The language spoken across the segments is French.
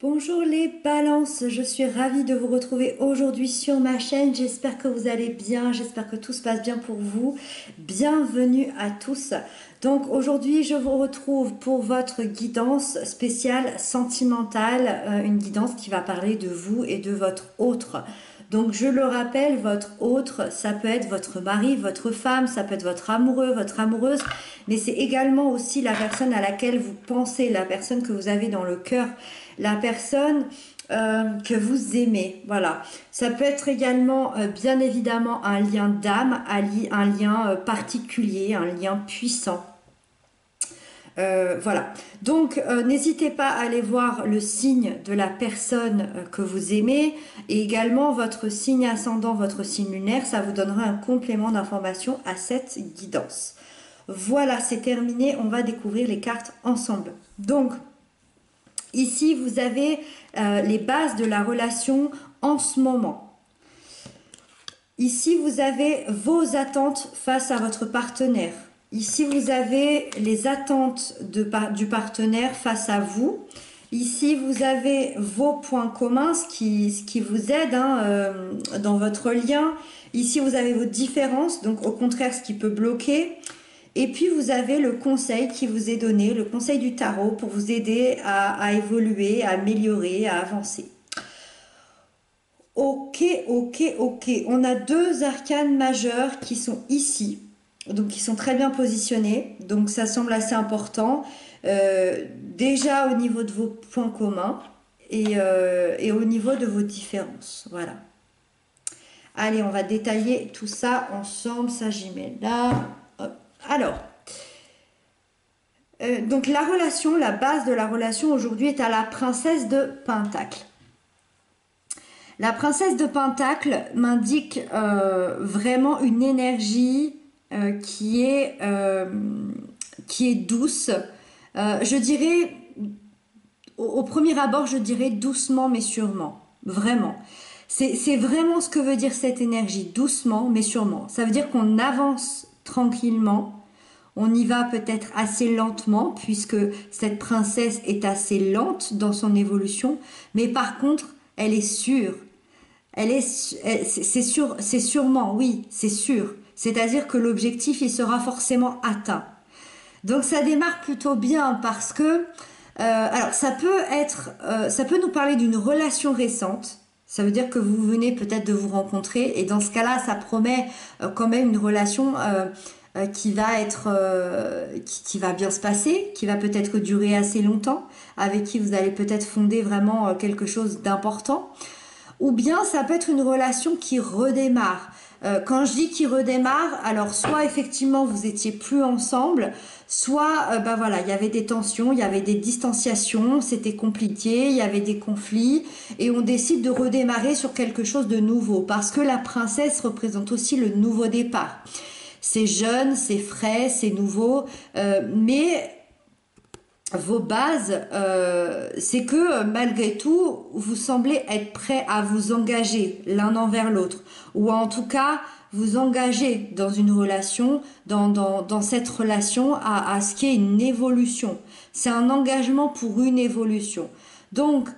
Bonjour les balances, je suis ravie de vous retrouver aujourd'hui sur ma chaîne. J'espère que vous allez bien, j'espère que tout se passe bien pour vous. Bienvenue à tous. Donc aujourd'hui, je vous retrouve pour votre guidance spéciale sentimentale, une guidance qui va parler de vous et de votre autre. Donc je le rappelle, votre autre, ça peut être votre mari, votre femme, ça peut être votre amoureux, votre amoureuse, mais c'est également aussi la personne à laquelle vous pensez, la personne que vous avez dans le cœur, la personne que vous aimez. Voilà. Ça peut être également, bien évidemment, un lien d'âme, un lien particulier, un lien puissant. Voilà. Donc, n'hésitez pas à aller voir le signe de la personne que vous aimez et également votre signe ascendant, votre signe lunaire. Ça vous donnera un complément d'information à cette guidance. Voilà, c'est terminé. On va découvrir les cartes ensemble. Donc, ici, vous avez les bases de la relation en ce moment. Ici, vous avez vos attentes face à votre partenaire. Ici, vous avez les attentes du partenaire face à vous. Ici, vous avez vos points communs, ce qui vous aide dans votre lien. Ici, vous avez vos différences, donc au contraire, ce qui peut bloquer. Et puis, vous avez le conseil qui vous est donné, le conseil du tarot pour vous aider à évoluer, à améliorer, à avancer. Ok. On a deux arcanes majeures qui sont ici, donc qui sont très bien positionnés. Donc, ça semble assez important. Déjà au niveau de vos points communs et au niveau de vos différences. Voilà. Allez, on va détailler tout ça ensemble. Ça, j'y mets là. Hop. Alors, donc la relation, la base de la relation aujourd'hui est à la princesse de Pentacle. La princesse de Pentacle m'indique vraiment une énergie qui est douce. Je dirais, au premier abord, je dirais doucement mais sûrement. Vraiment. C'est vraiment ce que veut dire cette énergie, doucement mais sûrement. Ça veut dire qu'on avance tranquillement. On y va peut-être assez lentement puisque cette princesse est assez lente dans son évolution. Mais par contre, elle est sûre. C'est sûr, c'est sûrement, oui, c'est sûr. C'est-à-dire que l'objectif, il sera forcément atteint. Donc ça démarre plutôt bien parce que, alors ça peut nous parler d'une relation récente. Ça veut dire que vous venez peut-être de vous rencontrer et dans ce cas-là, ça promet quand même une relation qui va qui va bien se passer, qui va peut-être durer assez longtemps, avec qui vous allez peut-être fonder vraiment quelque chose d'important. Ou bien ça peut être une relation qui redémarre. Quand je dis qui redémarre, alors soit effectivement vous étiez plus ensemble, soit bah voilà, il y avait des tensions, il y avait des distanciations, c'était compliqué, il y avait des conflits et on décide de redémarrer sur quelque chose de nouveau parce que la princesse représente aussi le nouveau départ. C'est jeune, c'est frais, c'est nouveau, mais vos bases, c'est que malgré tout, vous semblez être prêt à vous engager l'un envers l'autre, ou en tout cas vous engager dans une relation, dans cette relation à ce qui est une évolution. C'est un engagement pour une évolution. Donc,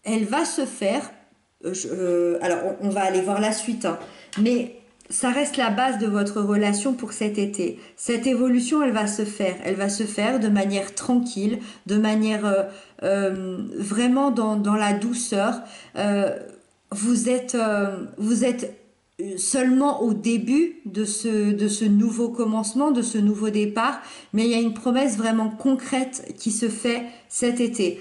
elle va se faire, alors on va aller voir la suite, hein, mais ça reste la base de votre relation pour cet été. Cette évolution, elle va se faire. Elle va se faire de manière tranquille, de manière vraiment dans la douceur. Vous êtes seulement au début de ce nouveau commencement, de ce nouveau départ, mais il y a une promesse vraiment concrète qui se fait cet été.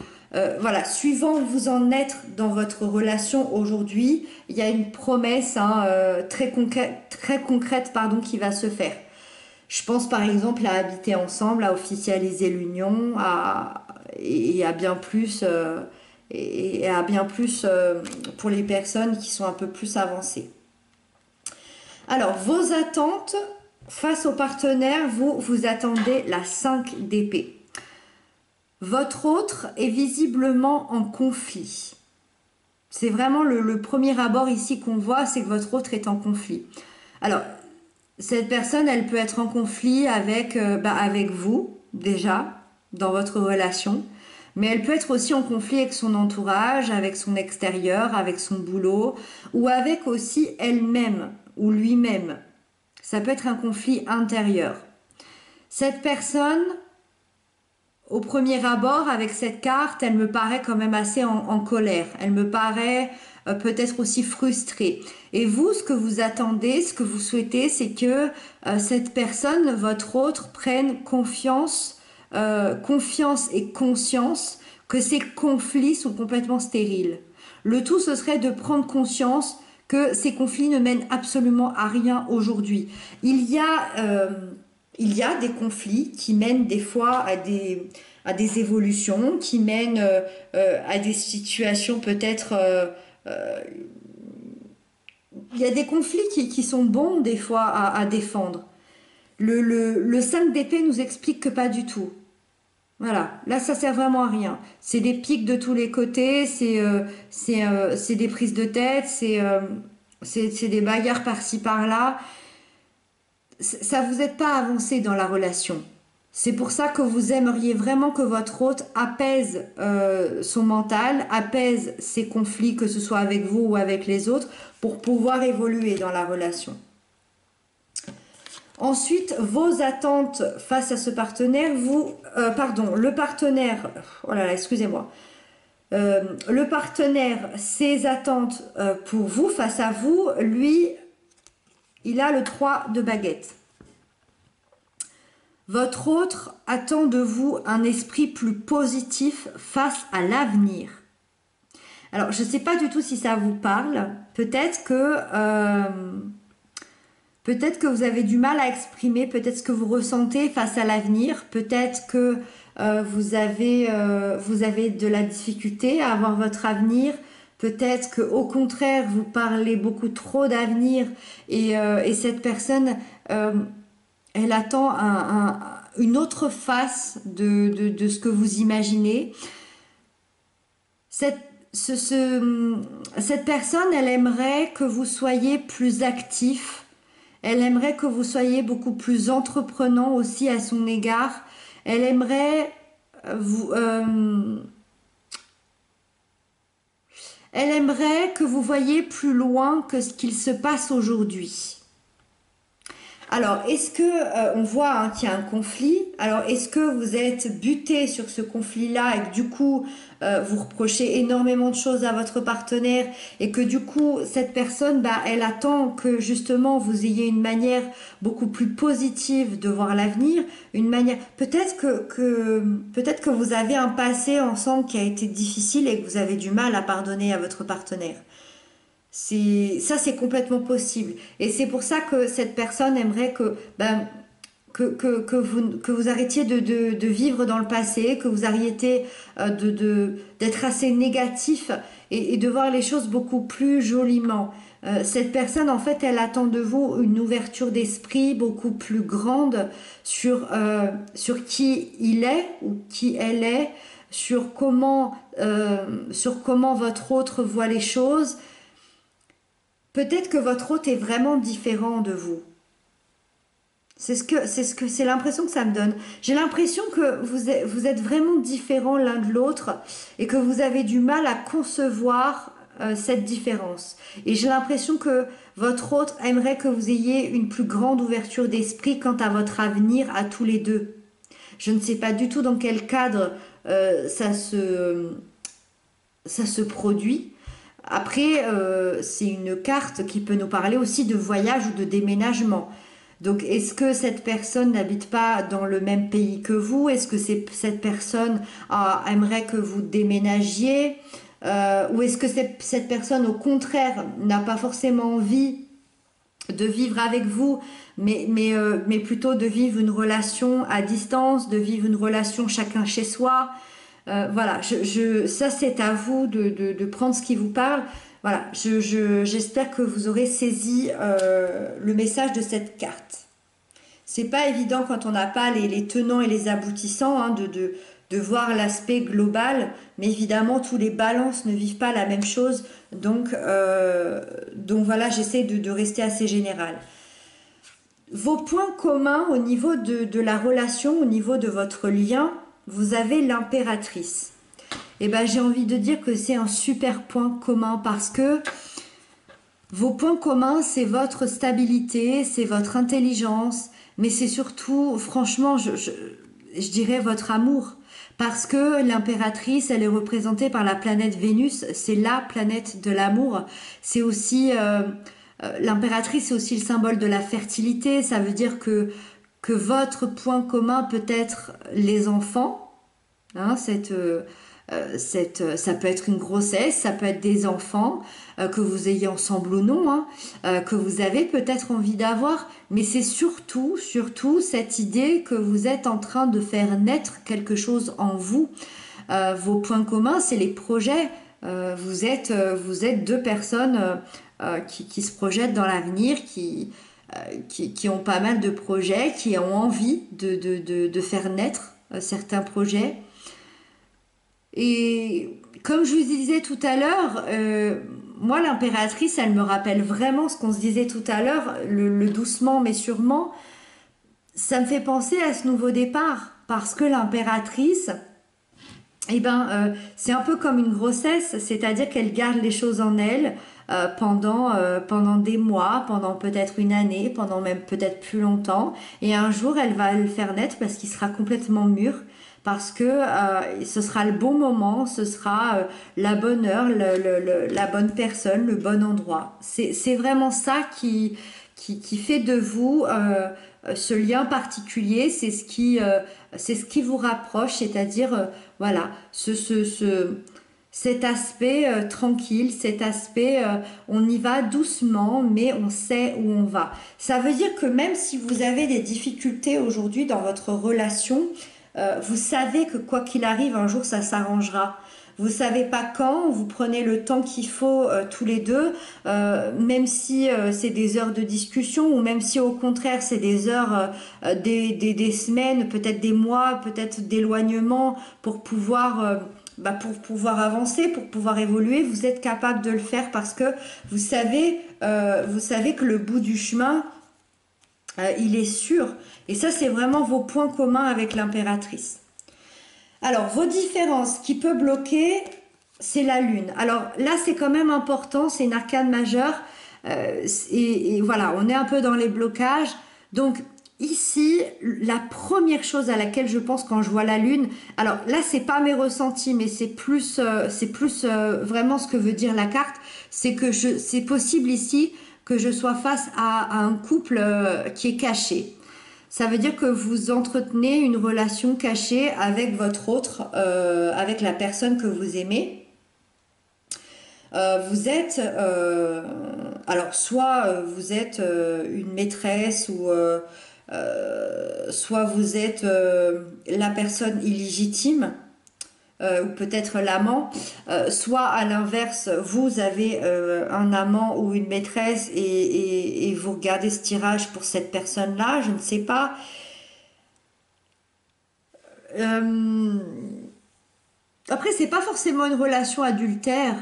Voilà, suivant où vous en êtes dans votre relation aujourd'hui, il y a une promesse très concrète pardon, qui va se faire. Je pense par exemple à habiter ensemble, à officialiser l'union, et à bien plus, et à bien plus pour les personnes qui sont un peu plus avancées. Alors, vos attentes face au partenaire, vous attendez la 5 d'épée. Votre autre est visiblement en conflit. C'est vraiment le premier abord ici qu'on voit, c'est que votre autre est en conflit. Alors, cette personne, elle peut être en conflit avec vous, déjà, dans votre relation. Mais elle peut être aussi en conflit avec son entourage, avec son extérieur, avec son boulot, ou avec aussi elle-même ou lui-même. Ça peut être un conflit intérieur. Cette personne, au premier abord, avec cette carte, elle me paraît quand même assez en colère. Elle me paraît peut-être aussi frustrée. Et vous, ce que vous attendez, ce que vous souhaitez, c'est que cette personne, votre autre, prenne confiance et conscience que ces conflits sont complètement stériles. Le tout, ce serait de prendre conscience que ces conflits ne mènent absolument à rien aujourd'hui. Il y a des conflits qui mènent des fois à des évolutions, qui mènent à des situations peut-être... il y a des conflits qui sont bons des fois à défendre. Le 5 d'épée nous explique que pas du tout. Voilà, là ça sert vraiment à rien. C'est des pics de tous les côtés, c'est des prises de tête, c'est des bagarres par-ci par-là. Ça vous aide pas à avancer dans la relation. C'est pour ça que vous aimeriez vraiment que votre hôte apaise son mental, apaise ses conflits, que ce soit avec vous ou avec les autres, pour pouvoir évoluer dans la relation. Ensuite, vos attentes face à ce partenaire, le partenaire, oh là là, excusez-moi, le partenaire, ses attentes pour vous, face à vous, lui, il a le 3 de baguette. Votre autre attend de vous un esprit plus positif face à l'avenir. Alors, je ne sais pas du tout si ça vous parle. Peut-être que vous avez du mal à exprimer peut-être ce que vous ressentez face à l'avenir. Peut-être que vous avez de la difficulté à avoir votre avenir. Peut-être que au contraire, vous parlez beaucoup trop d'avenir et cette personne, elle attend une autre face de ce que vous imaginez. Cette personne, elle aimerait que vous soyez plus actif. Elle aimerait que vous soyez beaucoup plus entreprenant aussi à son égard. Elle aimerait elle aimerait que vous voyiez plus loin que ce qu'il se passe aujourd'hui. Alors, est-ce que on voit qu'il y a un conflit? Alors, est-ce que vous êtes buté sur ce conflit-là et que du coup, vous reprochez énormément de choses à votre partenaire et que du coup, cette personne, elle attend que justement vous ayez une manière beaucoup plus positive de voir l'avenir, une manière. Peut-être que vous avez un passé ensemble qui a été difficile et que vous avez du mal à pardonner à votre partenaire. C'est complètement possible. Et c'est pour ça que cette personne aimerait que vous arrêtiez de vivre dans le passé, que vous arrêtiez d'être assez négatif et de voir les choses beaucoup plus joliment. Cette personne, en fait, elle attend de vous une ouverture d'esprit beaucoup plus grande sur qui il est ou qui elle est, sur comment votre autre voit les choses. Peut-être que votre hôte est vraiment différent de vous. C'est l'impression que ça me donne. J'ai l'impression que vous êtes vraiment différents l'un de l'autre et que vous avez du mal à concevoir cette différence. Et j'ai l'impression que votre hôte aimerait que vous ayez une plus grande ouverture d'esprit quant à votre avenir à tous les deux. Je ne sais pas du tout dans quel cadre ça se produit. Après, c'est une carte qui peut nous parler aussi de voyage ou de déménagement. Donc, est-ce que cette personne n'habite pas dans le même pays que vous? Est-ce que cette personne aimerait que vous déménagiez? Ou est-ce que cette personne, au contraire, n'a pas forcément envie de vivre avec vous, mais plutôt de vivre une relation à distance, de vivre une relation chacun chez soi? Voilà, ça c'est à vous de prendre ce qui vous parle. Voilà, j'espère que vous aurez saisi le message de cette carte. C'est pas évident quand on n'a pas les tenants et les aboutissants hein, de voir l'aspect global, mais évidemment tous les balances ne vivent pas la même chose, donc voilà, j'essaie de rester assez général. Vos points communs au niveau de la relation, au niveau de votre lien, vous avez l'impératrice. eh ben, j'ai envie de dire que c'est un super point commun parce que vos points communs, c'est votre stabilité, c'est votre intelligence, mais c'est surtout, franchement, je dirais votre amour. Parce que l'impératrice, elle est représentée par la planète Vénus, c'est la planète de l'amour. C'est aussi, l'impératrice, c'est aussi le symbole de la fertilité. Ça veut dire que votre point commun peut être les enfants, hein, ça peut être une grossesse, ça peut être des enfants que vous ayez ensemble ou non, hein, que vous avez peut-être envie d'avoir, mais c'est surtout cette idée que vous êtes en train de faire naître quelque chose en vous. Vos points communs, c'est les projets. Vous êtes deux personnes qui se projettent dans l'avenir, qui ont pas mal de projets, qui ont envie de faire naître certains projets. Et comme je vous disais tout à l'heure, moi l'impératrice, elle me rappelle vraiment ce qu'on se disait tout à l'heure, le doucement mais sûrement. Ça me fait penser à ce nouveau départ parce que l'impératrice, eh ben, c'est un peu comme une grossesse, c'est-à-dire qu'elle garde les choses en elle pendant des mois, pendant peut-être une année, pendant même peut-être plus longtemps. Et un jour, elle va le faire naître parce qu'il sera complètement mûr, parce que ce sera le bon moment, ce sera la bonne heure, la bonne personne, le bon endroit. C'est vraiment ça qui fait de vous ce lien particulier, c'est ce qui vous rapproche, c'est-à-dire voilà, cet aspect tranquille, cet aspect on y va doucement, mais on sait où on va. Ça veut dire que même si vous avez des difficultés aujourd'hui dans votre relation, vous savez que quoi qu'il arrive, un jour ça s'arrangera. Vous savez pas quand, vous prenez le temps qu'il faut tous les deux, même si c'est des heures de discussion ou même si au contraire c'est des heures, des semaines, peut-être des mois, peut-être d'éloignement pour pouvoir avancer, pour pouvoir évoluer, vous êtes capable de le faire parce que vous savez que le bout du chemin, il est sûr. Et ça, c'est vraiment vos points communs avec l'impératrice. Alors, vos différences qui peut bloquer, c'est la lune. Alors là, c'est quand même important, c'est une arcane majeure. Et voilà, on est un peu dans les blocages. Donc ici, la première chose à laquelle je pense quand je vois la lune, alors là, c'est pas mes ressentis, mais c'est plus vraiment ce que veut dire la carte, c'est que c'est possible ici que je sois face à un couple qui est caché. Ça veut dire que vous entretenez une relation cachée avec votre autre, avec la personne que vous aimez. Vous êtes, alors soit vous êtes une maîtresse ou soit vous êtes la personne illégitime ou peut-être l'amant, soit à l'inverse, vous avez un amant ou une maîtresse et vous regardez ce tirage pour cette personne-là, je ne sais pas. Euh, Après, c'est pas forcément une relation adultère.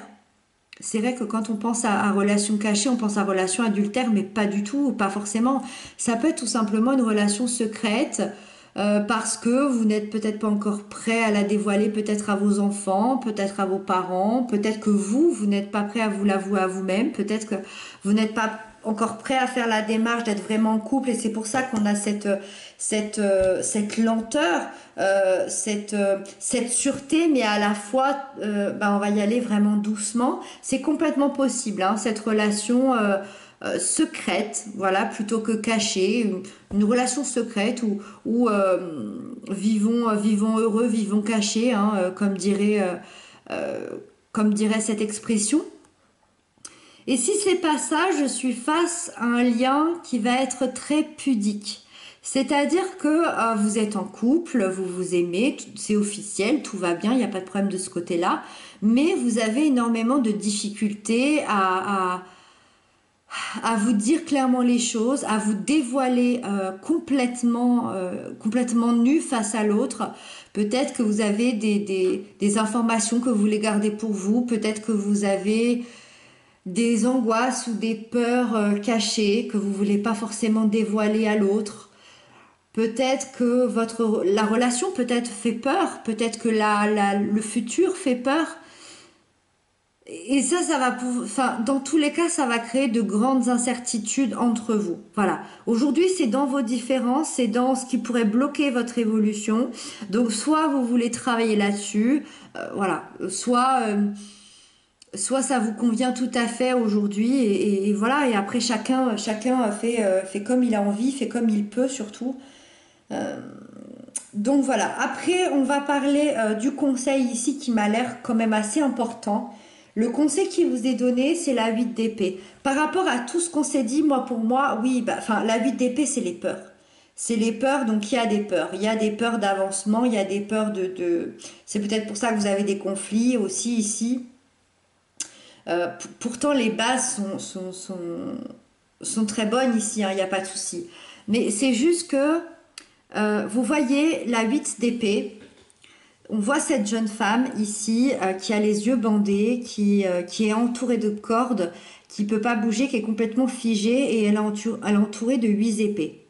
C'est vrai que quand on pense à relation cachée, on pense à relation adultère, mais pas du tout, pas forcément. Ça peut être tout simplement une relation secrète parce que vous n'êtes peut-être pas encore prêt à la dévoiler, peut-être à vos enfants, peut-être à vos parents, peut-être que vous n'êtes pas prêt à vous l'avouer à vous-même, peut-être que vous n'êtes pas encore prêt à faire la démarche d'être vraiment en couple et c'est pour ça qu'on a cette lenteur, cette sûreté, mais à la fois, on va y aller vraiment doucement. C'est complètement possible, hein, cette relation secrète, voilà, plutôt que cachée, une relation secrète où vivons heureux, vivons cachés, hein, comme dirait cette expression. Et si c'est pas ça, je suis face à un lien qui va être très pudique. C'est-à-dire que vous êtes en couple, vous vous aimez, c'est officiel, tout va bien, il n'y a pas de problème de ce côté-là, mais vous avez énormément de difficultés à vous dire clairement les choses, à vous dévoiler complètement nu face à l'autre. Peut-être que vous avez des informations que vous voulez garder pour vous, peut-être que vous avez des angoisses ou des peurs cachées que vous voulez pas forcément dévoiler à l'autre. Peut-être que la relation peut-être fait peur, peut-être que le futur fait peur. Et ça va enfin, dans tous les cas, ça va créer de grandes incertitudes entre vous. Voilà. Aujourd'hui, c'est dans vos différences, c'est dans ce qui pourrait bloquer votre évolution. Donc, soit vous voulez travailler là-dessus, voilà. Soit ça vous convient tout à fait aujourd'hui, et voilà. Et après, chacun fait comme il a envie, fait comme il peut surtout. Euh, donc voilà, après on va parler du conseil ici qui m'a l'air quand même assez important. Le conseil qui vous est donné, c'est la 8 d'épée. Par rapport à tout ce qu'on s'est dit, moi pour moi, oui, bah, enfin la 8 d'épée, c'est les peurs. C'est les peurs, donc il y a des peurs. Il y a des peurs d'avancement, il y a des peurs C'est peut-être pour ça que vous avez des conflits aussi ici. Pourtant les bases sont très bonnes ici, hein, il n'y a pas de souci. Mais c'est juste que vous voyez la 8 d'épée. On voit cette jeune femme ici qui a les yeux bandés, qui est entourée de cordes, qui peut pas bouger, qui est complètement figée et elle est entourée de 8 épées.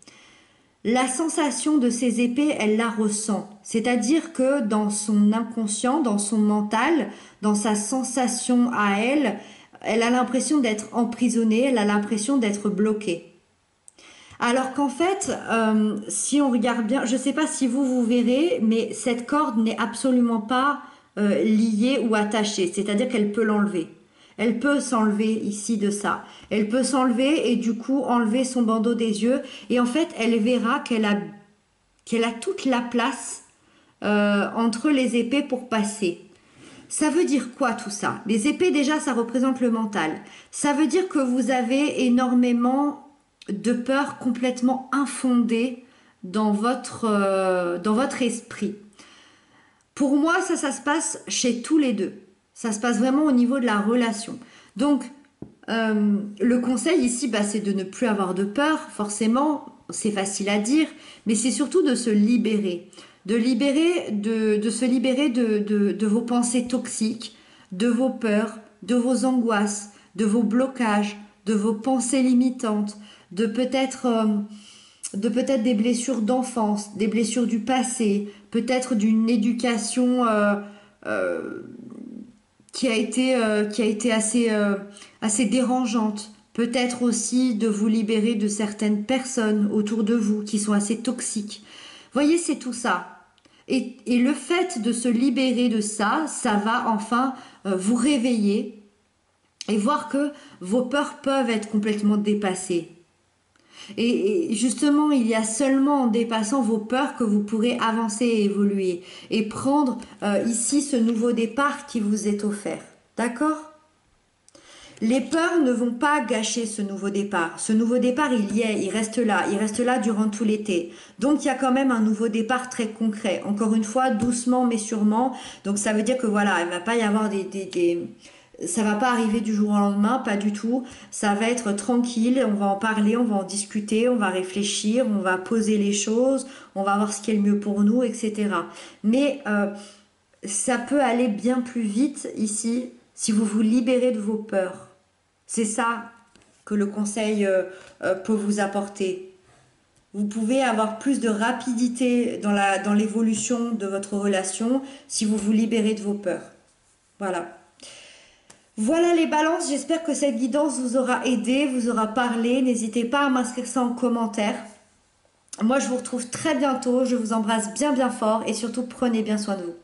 La sensation de ces épées, elle la ressent. C'est-à-dire que dans son inconscient, dans son mental, dans sa sensation à elle, elle a l'impression d'être emprisonnée, elle a l'impression d'être bloquée. Alors qu'en fait, si on regarde bien, je ne sais pas si vous verrez, mais cette corde n'est absolument pas liée ou attachée, c'est-à-dire qu'elle peut l'enlever. Elle peut s'enlever ici de ça. Elle peut s'enlever et du coup enlever son bandeau des yeux. Et en fait, elle verra qu'elle a toute la place entre les épées pour passer. Ça veut dire quoi tout ça? Les épées déjà, ça représente le mental. Ça veut dire que vous avez énormément de peur complètement infondée dans votre esprit. Pour moi, ça se passe chez tous les deux. Ça se passe vraiment au niveau de la relation. Donc, le conseil ici, bah, c'est de ne plus avoir de peur, forcément, c'est facile à dire, mais c'est surtout de se libérer. De se libérer de vos pensées toxiques, de vos peurs, de vos angoisses, de vos blocages, de vos pensées limitantes, de peut-être des blessures d'enfance, des blessures du passé, peut-être d'une éducation euh, qui a été assez dérangeante. Peut-être aussi de vous libérer de certaines personnes autour de vous qui sont assez toxiques. Voyez, c'est tout ça. Et le fait de se libérer de ça, ça va enfin vous réveiller et voir que vos peurs peuvent être complètement dépassées. Et justement, il y a seulement en dépassant vos peurs que vous pourrez avancer et évoluer et prendre ici ce nouveau départ qui vous est offert. D'accord? Les peurs ne vont pas gâcher ce nouveau départ. Ce nouveau départ, il y est, il reste là durant tout l'été. Donc il y a quand même un nouveau départ très concret. Encore une fois, doucement mais sûrement. Donc ça veut dire que voilà, il va pas y avoir ça va pas arriver du jour au lendemain, pas du tout. Ça va être tranquille, on va en parler, on va en discuter, on va réfléchir, on va poser les choses, on va voir ce qui est le mieux pour nous, etc. Mais ça peut aller bien plus vite ici si vous vous libérez de vos peurs. C'est ça que le conseil peut vous apporter. Vous pouvez avoir plus de rapidité dans l'évolution de votre relation si vous vous libérez de vos peurs. Voilà. Voilà les balances, j'espère que cette guidance vous aura aidé, vous aura parlé. N'hésitez pas à m'inscrire ça en commentaire. Moi je vous retrouve très bientôt, je vous embrasse bien bien fort et surtout prenez bien soin de vous.